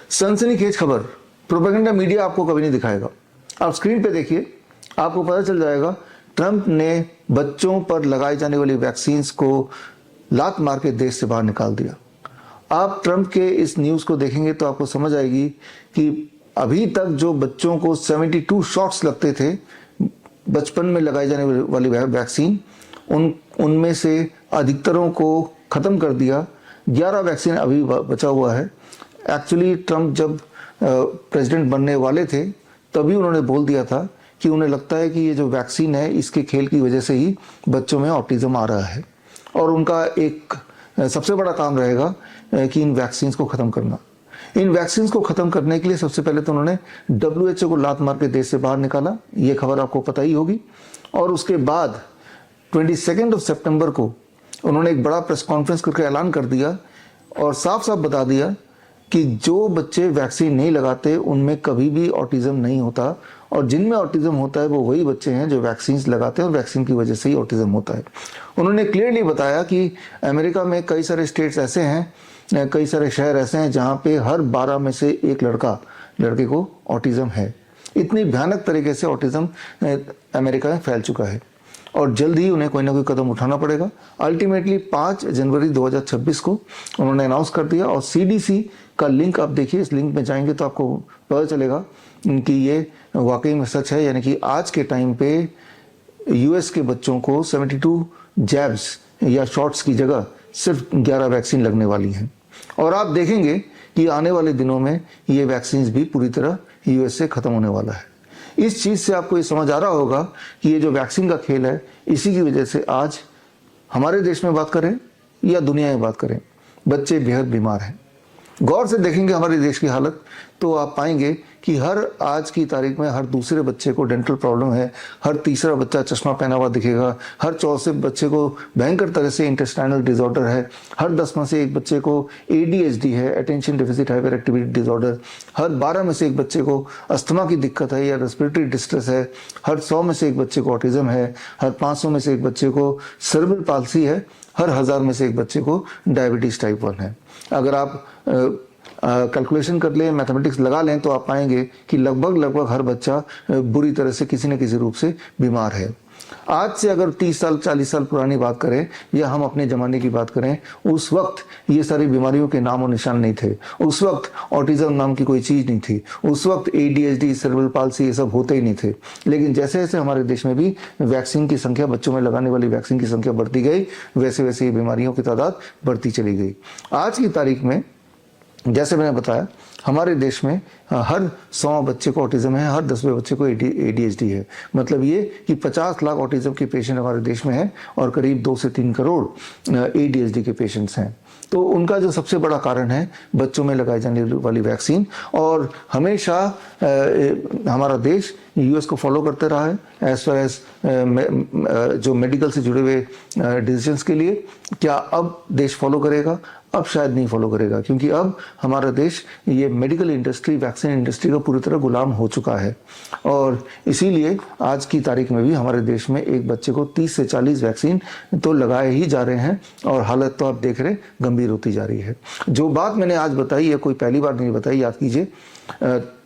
सनसनीखेज खबर propaganda media आपको कभी नहीं दिखाएगा। आप स्क्रीन पे देखिए, आपको पता चल जाएगा ट्रंप ने बच्चों पर लगाई जाने वाली वैक्सीन्स को लात मार के देश से बाहर निकाल दिया। आप ट्रंप के इस न्यूज को देखेंगे तो आपको समझ आएगी कि अभी तक जो बच्चों को 72 शॉट्स लगते थे बचपन में लगाई जाने वाली वैक्सीन, उनमें से अधिकतरों को खत्म कर दिया। 11 वैक्सीन अभी बचा हुआ है। एक्चुअली ट्रंप जब प्रेसिडेंट बनने वाले थे तभी उन्होंने बोल दिया था कि उन्हें लगता है कि ये जो वैक्सीन है इसके खेल की वजह से ही बच्चों में ऑटिज्म आ रहा है और उनका एक सबसे बड़ा काम रहेगा कि इन वैक्सीन को ख़त्म करना। इन वैक्सीन को ख़त्म करने के लिए सबसे पहले तो उन्होंने WHO को लात मार के देश से बाहर निकाला, ये खबर आपको पता ही होगी। और उसके बाद 22 सितंबर को उन्होंने एक बड़ा प्रेस कॉन्फ्रेंस करके ऐलान कर दिया और साफ साफ बता दिया कि जो बच्चे वैक्सीन नहीं लगाते उनमें कभी भी ऑटिज्म नहीं होता और जिनमें ऑटिज्म होता है वो वही बच्चे हैं जो वैक्सीन लगाते हैं और वैक्सीन की वजह से ही ऑटिज्म होता है। उन्होंने क्लियरली बताया कि अमेरिका में कई सारे स्टेट्स ऐसे हैं, कई सारे शहर ऐसे हैं जहाँ पे हर 12 में से एक लड़के को ऑटिज्म है। इतनी भयानक तरीके से ऑटिज्म अमेरिका में फैल चुका है और जल्द ही उन्हें कोई ना कोई कदम उठाना पड़ेगा। अल्टीमेटली 5 जनवरी 2026 को उन्होंने अनाउंस कर दिया और CDC का लिंक आप देखिए, इस लिंक में जाएंगे तो आपको पता चलेगा कि ये वाकई में सच है। यानी कि आज के टाइम पे US के बच्चों को 72 जैब्स या शॉट्स की जगह सिर्फ 11 वैक्सीन लगने वाली हैं और आप देखेंगे कि आने वाले दिनों में ये वैक्सीन भी पूरी तरह US से ख़त्म होने वाला है। इस चीज़ से आपको ये समझ आ रहा होगा कि ये जो वैक्सीन का खेल है इसी की वजह से आज हमारे देश में बात करें या दुनिया में बात करें, बच्चे बेहद बीमार हैं। गौर से देखेंगे हमारे देश की हालत तो आप पाएंगे कि हर आज की तारीख में हर दूसरे बच्चे को डेंटल प्रॉब्लम है, हर तीसरा बच्चा चश्मा पहना हुआ दिखेगा, हर चौथे बच्चे को भयंकर तरह से इंटेस्टाइनल डिसऑर्डर है, हर 10 में से एक बच्चे को ADHD है, attention deficit hyperactivity disorder, हर 12 में से एक बच्चे को अस्थमा की दिक्कत है या रेस्पिरेटरी डिस्ट्रेस है, हर 100 में से एक बच्चे को ऑटिज्म है, हर 500 में से एक बच्चे को सेरेब्रल पाल्सी है, हर 1000 में से एक बच्चे को डायबिटीज टाइप 1 है। अगर आप कैलकुलेशन कर लें, मैथमेटिक्स लगा लें तो आप पाएंगे कि लगभग हर बच्चा बुरी तरह से किसी न किसी रूप से बीमार है। आज से अगर 30 साल 40 साल पुरानी बात करें या हम अपने ज़माने की बात करें, उस वक्त ये सारी बीमारियों के नाम और निशान नहीं थे। उस वक्त ऑटिज्म नाम की कोई चीज़ नहीं थी। उस वक्त ADHD, सेरेब्रल पाल्सी ये सब होते ही नहीं थे। लेकिन जैसे जैसे हमारे देश में भी वैक्सीन की संख्या, बच्चों में लगाने वाली वैक्सीन की संख्या बढ़ती गई, वैसे वैसे ये बीमारियों की तादाद बढ़ती चली गई। आज की तारीख में जैसे मैंने बताया हमारे देश में हर 100 बच्चे को ऑटिज्म है, हर 10वें बच्चे को ADHD है। मतलब ये कि 50 लाख ऑटिज्म के पेशेंट हमारे देश में हैं और करीब 2 से 3 करोड़ ADHD के पेशेंट्स हैं। तो उनका जो सबसे बड़ा कारण है बच्चों में लगाई जाने वाली वैक्सीन। और हमेशा हमारा देश US को फॉलो करते रहा है एज फार एज जो मेडिकल से जुड़े हुए डिसीजंस के लिए। क्या अब देश फॉलो करेगा? अब शायद नहीं फॉलो करेगा, क्योंकि अब हमारा देश ये मेडिकल इंडस्ट्री, वैक्सीन इंडस्ट्री का पूरी तरह गुलाम हो चुका है। और इसीलिए आज की तारीख में भी हमारे देश में एक बच्चे को 30 से 40 वैक्सीन तो लगाए ही जा रहे हैं और हालत तो आप देख रहे गंभीर होती जा रही है। जो बात मैंने आज बताई है कोई पहली बार नहीं बताई, याद कीजिए।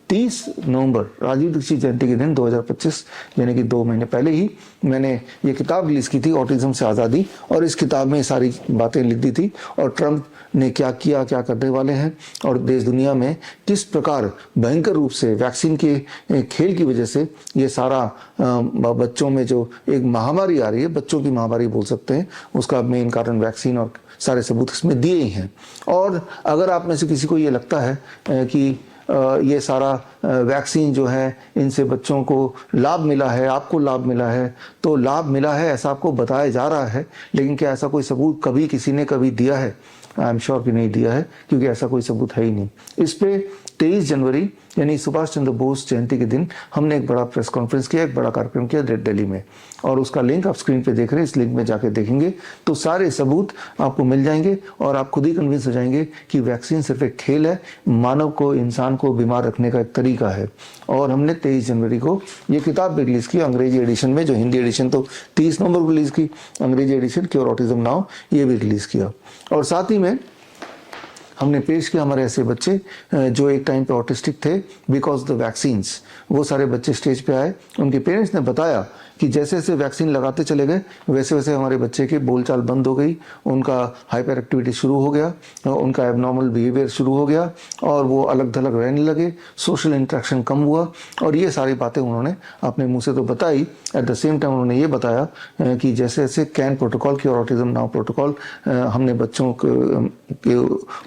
30 नवंबर राजीव दीक्षित जयंती के दिन 2025 यानी कि 2 महीने पहले ही मैंने ये किताब रिलीज की थी, ऑटिज्म से आज़ादी, और इस किताब में सारी बातें लिख दी थी और ट्रंप ने क्या किया, क्या करने वाले हैं और देश दुनिया में किस प्रकार भयंकर रूप से वैक्सीन के खेल की वजह से ये सारा बच्चों में जो एक महामारी आ रही है, बच्चों की महामारी बोल सकते हैं, उसका मेन कारण वैक्सीन और सारे सबूत इसमें दिए ही हैं। और अगर आप में से किसी को ये लगता है कि ये सारा वैक्सीन जो है इनसे बच्चों को लाभ मिला है, आपको लाभ मिला है, तो लाभ मिला है ऐसा आपको बताया जा रहा है, लेकिन क्या ऐसा कोई सबूत कभी किसी ने कभी दिया है? आई एम श्योर कि नहीं दिया है, क्योंकि ऐसा कोई सबूत है ही नहीं। इस पे 23 जनवरी यानी सुभाष चंद्र बोस जयंती के दिन हमने एक बड़ा प्रेस कॉन्फ्रेंस किया, एक बड़ा कार्यक्रम किया दिल्ली में, और उसका लिंक आप स्क्रीन पे देख रहे हैं। इस लिंक में जाके देखेंगे तो सारे सबूत आपको मिल जाएंगे और आप खुद ही कन्विंस हो जाएंगे कि वैक्सीन सिर्फ एक खेल है, मानव को, इंसान को बीमार रखने का एक तरीका है। और हमने 23 जनवरी को ये किताब भी रिलीज की अंग्रेजी एडिशन में, जो हिंदी एडिशन तो 30 नवंबर को रिलीज की, अंग्रेजी एडिशन क्योर ऑटिज्म नाउ ये भी रिलीज किया। और साथ ही में हमने पेश किया हमारे ऐसे बच्चे जो एक टाइम पे ऑटिस्टिक थे बिकॉज द वैक्सीन्स। वो सारे बच्चे स्टेज पे आए, उनके पेरेंट्स ने बताया कि जैसे जैसे वैक्सीन लगाते चले गए वैसे वैसे हमारे बच्चे की बोलचाल बंद हो गई, उनका हाइपर एक्टिविटी शुरू हो गया, उनका एबनॉर्मल बिहेवियर शुरू हो गया और वो अलग थलग रहने लगे, सोशल इंटरेक्शन कम हुआ। और ये सारी बातें उन्होंने अपने मुंह से तो बताई, एट द सेम टाइम उन्होंने ये बताया कि जैसे जैसे कैन प्रोटोकॉल की और ऑटिज्म नाउ प्रोटोकॉल हमने बच्चों के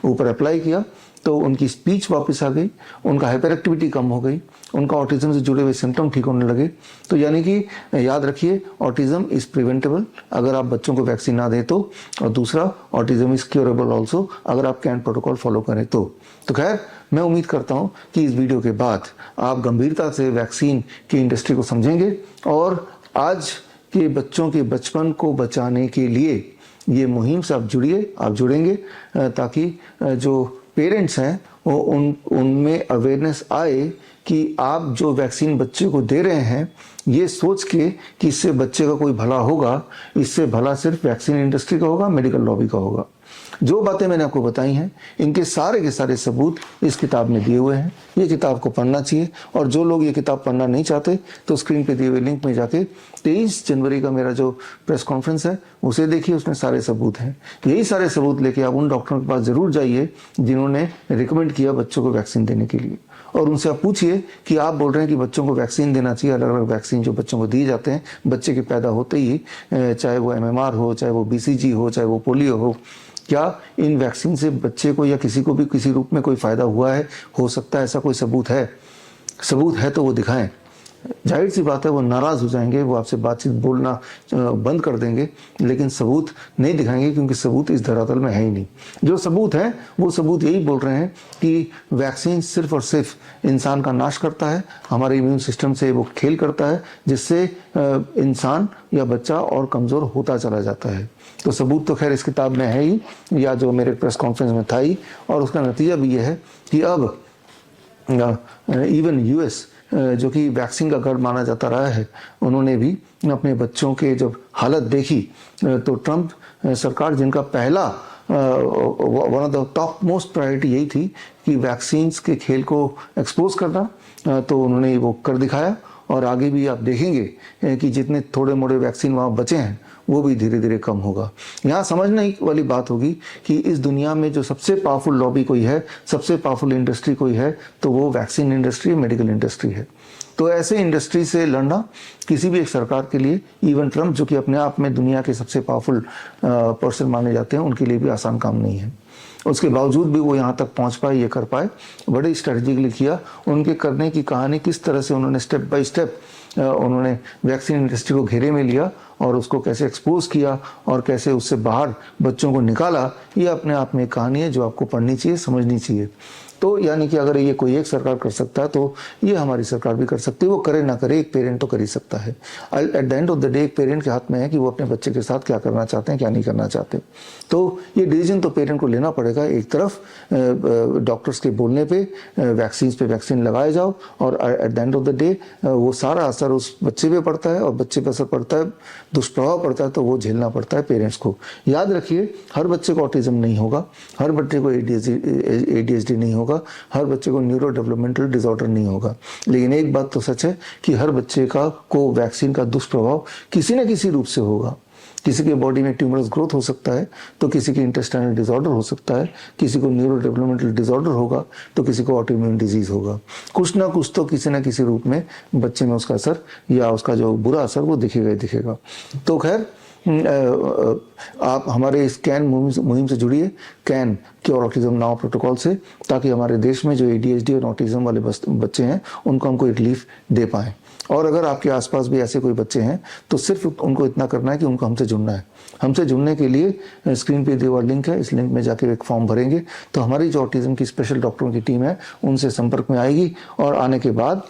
ऊपर अप्लाई किया तो उनकी स्पीच वापस आ गई, उनका हाइपर एक्टिविटी कम हो गई, उनका ऑटिज्म से जुड़े हुए सिम्टम ठीक होने लगे। तो यानी कि याद रखिए, ऑटिज्म इज प्रिवेंटेबल अगर आप बच्चों को वैक्सीन ना दें तो, और दूसरा ऑटिज्म इज क्योरेबल ऑल्सो अगर आप कैन प्रोटोकॉल फॉलो करें तो। खैर, मैं उम्मीद करता हूं कि इस वीडियो के बाद आप गंभीरता से वैक्सीन की इंडस्ट्री को समझेंगे और आज के बच्चों के बचपन को बचाने के लिए ये मुहिम से आप जुड़ेंगे ताकि जो पेरेंट्स हैं वो उनमें अवेयरनेस आए कि आप जो वैक्सीन बच्चे को दे रहे हैं ये सोच के कि इससे बच्चे का कोई भला होगा, इससे भला सिर्फ वैक्सीन इंडस्ट्री का होगा, मेडिकल लॉबी का होगा। जो बातें मैंने आपको बताई हैं इनके सारे के सारे सबूत इस किताब में दिए हुए हैं। ये किताब को पढ़ना चाहिए और जो लोग ये किताब पढ़ना नहीं चाहते तो स्क्रीन पे दिए हुए लिंक में जाके 23 जनवरी का मेरा जो प्रेस कॉन्फ्रेंस है उसे देखिए, उसमें सारे सबूत हैं। यही सारे सबूत लेके आप उन डॉक्टरों के पास जरूर जाइए जिन्होंने रिकमेंड किया बच्चों को वैक्सीन देने के लिए, और उनसे आप पूछिए कि आप बोल रहे हैं कि बच्चों को वैक्सीन देना चाहिए। अलग अलग वैक्सीन जो बच्चों को दिए जाते हैं बच्चे के पैदा होते ही, चाहे वो MMR हो, चाहे वो BCG हो, चाहे वो पोलियो हो, क्या इन वैक्सीन से बच्चे को या किसी को भी किसी रूप में कोई फायदा हुआ है, हो सकता है ऐसा कोई सबूत है? सबूत है तो वो दिखाएं। जाहिर सी बात है वो नाराज हो जाएंगे, वो आपसे बातचीत बोलना बंद कर देंगे, लेकिन सबूत नहीं दिखाएंगे क्योंकि सबूत इस धरातल में है ही नहीं। जो सबूत है वो सबूत यही बोल रहे हैं कि वैक्सीन सिर्फ और सिर्फ इंसान का नाश करता है, हमारे इम्यून सिस्टम से वो खेल करता है जिससे इंसान या बच्चा और कमज़ोर होता चला जाता है। तो सबूत तो खैर इस किताब में है ही, या जो मेरे प्रेस कॉन्फ्रेंस में था ही, और उसका नतीजा भी ये है कि अब इवन US जो कि वैक्सीन का गढ़ माना जाता रहा है, उन्होंने भी अपने बच्चों के जब हालत देखी तो ट्रंप सरकार, जिनका पहला one of the top most priority यही थी कि वैक्सीन्स के खेल को एक्सपोज करना, तो उन्होंने वो कर दिखाया। और आगे भी आप देखेंगे कि जितने थोड़े मोड़े वैक्सीन वहाँ बचे हैं वो भी धीरे धीरे कम होगा। यहाँ समझने वाली बात होगी कि इस दुनिया में जो सबसे पावरफुल लॉबी कोई है, सबसे पावरफुल इंडस्ट्री कोई है, तो वो वैक्सीन इंडस्ट्री, मेडिकल इंडस्ट्री है। तो ऐसे इंडस्ट्री से लड़ना किसी भी एक सरकार के लिए, इवन ट्रंप जो कि अपने आप में दुनिया के सबसे पावरफुल पर्सन माने जाते हैं, उनके लिए भी आसान काम नहीं है। उसके बावजूद भी वो यहाँ तक पहुँच पाए, ये कर पाए, बड़े स्ट्रेटेजिकली किया। उनके करने की कहानी किस तरह से उन्होंने स्टेप बाय स्टेप उन्होंने वैक्सीन इंडस्ट्री को घेरे में लिया और उसको कैसे एक्सपोज किया और कैसे उससे बाहर बच्चों को निकाला, ये अपने आप में एक कहानी है जो आपको पढ़नी चाहिए, समझनी चाहिए। तो यानी कि अगर ये कोई एक सरकार कर सकता है तो ये हमारी सरकार भी कर सकती है। वो करे ना करे, एक पेरेंट तो कर ही सकता है। At the end of the day एक पेरेंट के हाथ में है कि वो अपने बच्चे के साथ क्या करना चाहते हैं, क्या नहीं करना चाहते। तो ये डिसीजन तो पेरेंट को लेना पड़ेगा। एक तरफ डॉक्टर्स के बोलने पे वैक्सीन लगाए जाओ, और at the end of the day वो सारा असर उस बच्चे पे पड़ता है, और बच्चे पे असर पड़ता है, दुष्प्रभाव पड़ता है, तो वो झेलना पड़ता है पेरेंट्स को। याद रखिए, हर बच्चे को ऑटिज्म नहीं होगा, हर बच्चे को ADHD नहीं होगा, हर बच्चे को न्यूरो डेवलपमेंटल डिसऑर्डर नहीं होगा, लेकिन एक बात तो सच है कि हर बच्चे को वैक्सीन का दुष्प्रभाव किसी न किसी रूप से होगा। किसी के बॉडी में ट्यूमरस ग्रोथ हो सकता है, तो किसी के इंटेस्टाइनल डिसऑर्डर हो सकता है, किसी को न्यूरो डेवलपमेंटल डिसऑर्डर होगा, तो किसी को ऑटोइम्यून डिजीज होगा। कुछ ना कुछ तो किसी न किसी रूप में बच्चे में उसका असर या उसका जो बुरा असर वो दिखेगा ही दिखेगा। तो खैर, आप हमारे इस कैन मुहिम से जुड़िए, can cure autism now protocol से, ताकि हमारे देश में जो ADHD और ऑटिज्म वाले बच्चे हैं उनको हम कोई रिलीफ दे पाएँ। और अगर आपके आसपास भी ऐसे कोई बच्चे हैं तो सिर्फ उनको इतना करना है कि उनको हमसे जुड़ना है। हमसे जुड़ने के लिए स्क्रीन पे दिया हुआ लिंक है, इस लिंक में जाके एक फॉर्म भरेंगे तो हमारी जो ऑटिज्म की स्पेशल डॉक्टरों की टीम है उनसे संपर्क में आएगी, और आने के बाद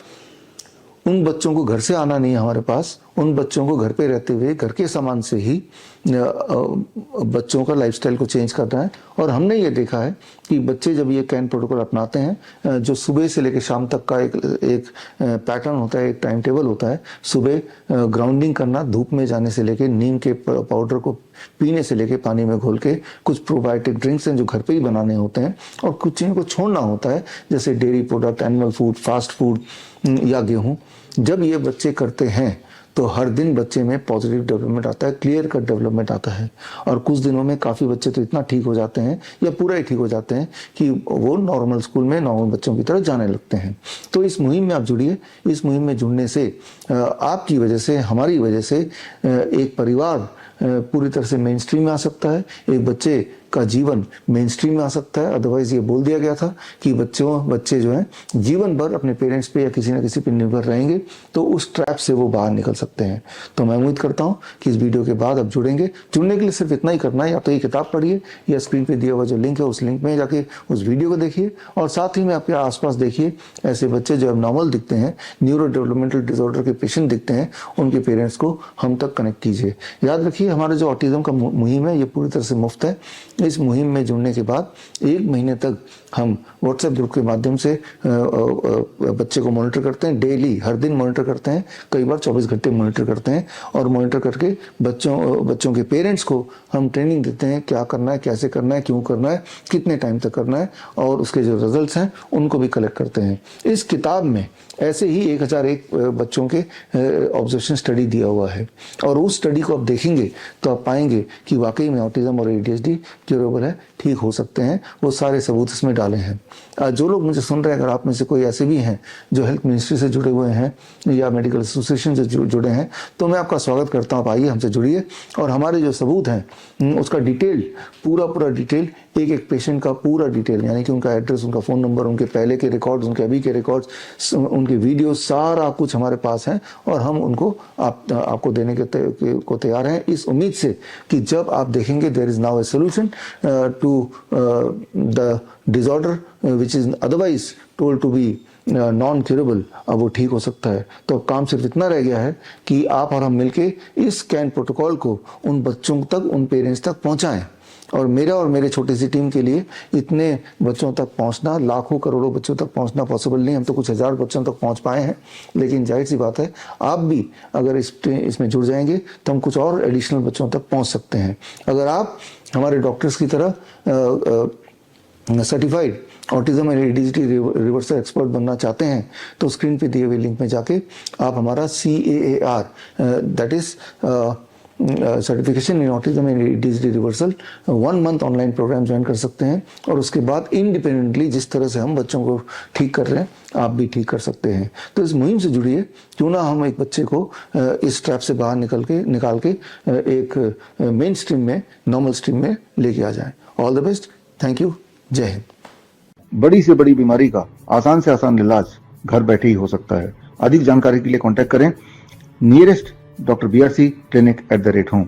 उन बच्चों को घर से आना नहीं है हमारे पास, उन बच्चों को घर पे रहते हुए घर के सामान से ही बच्चों का लाइफस्टाइल को चेंज करना है। और हमने ये देखा है कि बच्चे जब ये कैन प्रोटोकॉल अपनाते हैं, जो सुबह से लेकर शाम तक का एक पैटर्न होता है, एक टाइम टेबल होता है। सुबह ग्राउंडिंग करना, धूप में जाने से लेकर नीम के पाउडर को पीने से लेकर पानी में घोल के, कुछ प्रोबायोटिक ड्रिंक्स हैं जो घर पे ही बनाने होते हैं, और कुछ चीज़ों को छोड़ना होता है जैसे dairy product, animal food, fast food या गेहूँ। जब ये बच्चे करते हैं तो हर दिन बच्चे में पॉजिटिव डेवलपमेंट आता है, क्लियर कट डेवलपमेंट आता है। और कुछ दिनों में काफ़ी बच्चे तो इतना ठीक हो जाते हैं या पूरा ही ठीक हो जाते हैं कि वो नॉर्मल स्कूल में नॉर्मल बच्चों की तरह जाने लगते हैं। तो इस मुहिम में आप जुड़िए। इस मुहिम में जुड़ने से आपकी वजह से, हमारी वजह से एक परिवार पूरी तरह से मेन स्ट्रीम में आ सकता है, एक बच्चे का जीवन मेन स्ट्रीम में आ सकता है। अदरवाइज ये बोल दिया गया था कि बच्चे जो हैं जीवन भर अपने पेरेंट्स पे या किसी न किसी पे निर्भर रहेंगे, तो उस ट्रैप से वो बाहर निकल सकते हैं। तो मैं उम्मीद करता हूँ कि इस वीडियो के बाद आप जुड़ेंगे। जुड़ने के लिए सिर्फ इतना ही करना है, या तो ये किताब पढ़िए या स्क्रीन पे दिया हुआ जो लिंक है उस लिंक में जाके उस वीडियो को देखिए, और साथ ही में आपके आसपास देखिए ऐसे बच्चे जो एबनॉर्मल दिखते हैं, न्यूरो डेवलपमेंटल डिसऑर्डर के पेशेंट दिखते हैं, उनके पेरेंट्स को हम तक कनेक्ट कीजिए। याद रखिए, हमारा जो ऑटिज्म का मुहिम है ये पूरी तरह से मुफ्त है। इस मुहिम में जुड़ने के बाद 1 महीने तक हम व्हाट्सएप ग्रुप के माध्यम से बच्चे को मॉनिटर करते हैं, डेली हर दिन मॉनिटर करते हैं, कई बार 24 घंटे मॉनिटर करते हैं, और मॉनिटर करके बच्चों के पेरेंट्स को हम ट्रेनिंग देते हैं, क्या करना है, कैसे करना है, क्यों करना है, कितने टाइम तक करना है, और उसके जो रिजल्ट्स हैं उनको भी कलेक्ट करते हैं। इस किताब में ऐसे ही 1001 बच्चों के ऑब्जर्वेशन स्टडी दिया हुआ है, और उस स्टडी को आप देखेंगे तो आप पाएंगे कि वाकई में ऑटिज्म और ADHD क्यूरेबल है, ठीक हो सकते हैं। वो सारे सबूत इसमें डाले हैं। जो लोग मुझे सुन रहे हैं, अगर आप में से कोई ऐसे भी हैं जो हेल्थ मिनिस्ट्री से जुड़े हुए हैं या मेडिकल एसोसिएशन से जुड़े हैं, तो मैं आपका स्वागत करता हूँ। आप आइए, हमसे जुड़िए, और हमारे जो सबूत हैं उसका डिटेल, पूरा डिटेल, एक पेशेंट का पूरा डिटेल, यानी कि उनका एड्रेस, उनका फ़ोन नंबर, उनके पहले के रिकॉर्ड्स, उनके अभी के रिकॉर्ड्स, उनके वीडियो, सारा कुछ हमारे पास है, और हम उनको आपको देने को तैयार हैं, इस उम्मीद से कि जब आप देखेंगे there is now a solution to the disorder which is otherwise told to be non curable, अब वो ठीक हो सकता है। तो अब काम सिर्फ इतना रह गया है कि आप और हम मिलके इस कैन प्रोटोकॉल को उन बच्चों तक, उन पेरेंट्स तक पहुंचाएं। और मेरा और मेरे छोटी सी टीम के लिए इतने बच्चों तक पहुंचना, लाखों करोड़ों बच्चों तक पहुंचना पॉसिबल नहीं। हम तो कुछ हज़ार बच्चों तक पहुंच पाए हैं, लेकिन जाहिर सी बात है आप भी अगर इसमें जुड़ जाएंगे तो हम कुछ और एडिशनल बच्चों तक पहुंच सकते हैं। अगर आप हमारे डॉक्टर्स की तरह certified autism and ADHD reversal expert बनना चाहते हैं, तो स्क्रीन पे दिए हुए लिंक में जाके आप हमारा CAAR, that is certification in autism and ADHD reversal 1 month online programme join कर सकते हैं, और उसके बाद इंडिपेंडेंटली जिस तरह से हम बच्चों को ठीक कर रहे हैं आप भी ठीक कर सकते हैं। तो इस मुहिम से जुड़िए, क्यों ना हम एक बच्चे को इस ट्रैप से बाहर निकाल के एक मेन स्ट्रीम में, नॉर्मल स्ट्रीम में लेके आ जाएं। All the best, thank you, जय हिंद। बड़ी से बड़ी बीमारी का आसान से आसान इलाज घर बैठे ही हो सकता है। अधिक जानकारी के लिए कांटेक्ट करें nearest Dr. BRC Clinic @ home।